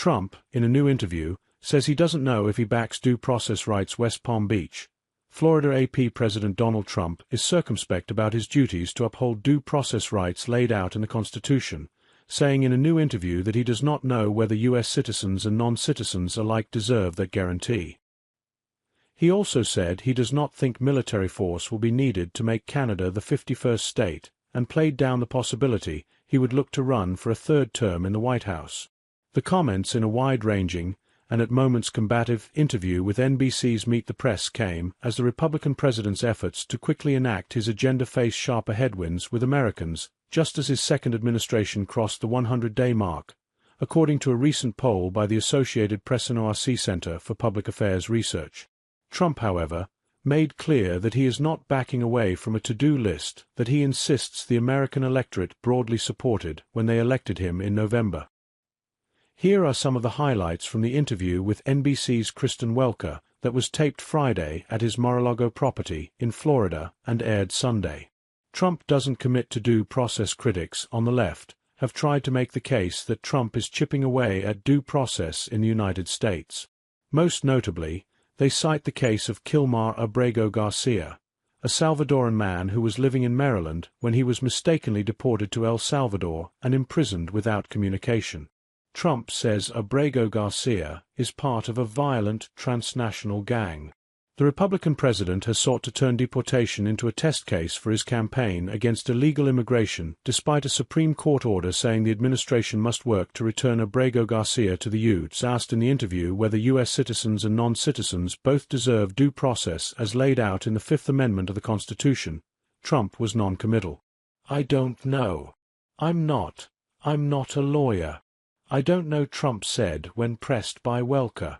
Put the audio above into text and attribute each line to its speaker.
Speaker 1: Trump, in a new interview, says he doesn't know if he backs due process rights. West Palm Beach, Florida. AP President Donald Trump is circumspect about his duties to uphold due process rights laid out in the Constitution, saying in a new interview that he does not know whether U.S. citizens and non-citizens alike deserve that guarantee. He also said he does not think military force will be needed to make Canada the 51st state, and played down the possibility he would look to run for a third term in the White House. The comments in a wide-ranging, and at moments combative, interview with NBC's Meet the Press came as the Republican president's efforts to quickly enact his agenda face sharper headwinds with Americans, just as his second administration crossed the 100-day mark, according to a recent poll by the Associated Press and ORC Center for Public Affairs Research. Trump, however, made clear that he is not backing away from a to-do list that he insists the American electorate broadly supported when they elected him in November. Here are some of the highlights from the interview with NBC's Kristen Welker that was taped Friday at his Mar-a-Lago property in Florida and aired Sunday. Trump doesn't commit to due process. Critics on the left have tried to make the case that Trump is chipping away at due process in the United States. Most notably, they cite the case of Kilmar Abrego Garcia, a Salvadoran man who was living in Maryland when he was mistakenly deported to El Salvador and imprisoned without communication. Trump says Abrego Garcia is part of a violent transnational gang. The Republican president has sought to turn deportation into a test case for his campaign against illegal immigration, despite a Supreme Court order saying the administration must work to return Abrego Garcia to the U.S. Asked in the interview whether U.S. citizens and non-citizens both deserve due process as laid out in the Fifth Amendment of the Constitution, Trump was non-committal. "I don't know. I'm not a lawyer. I don't know," Trump said when pressed by Welker.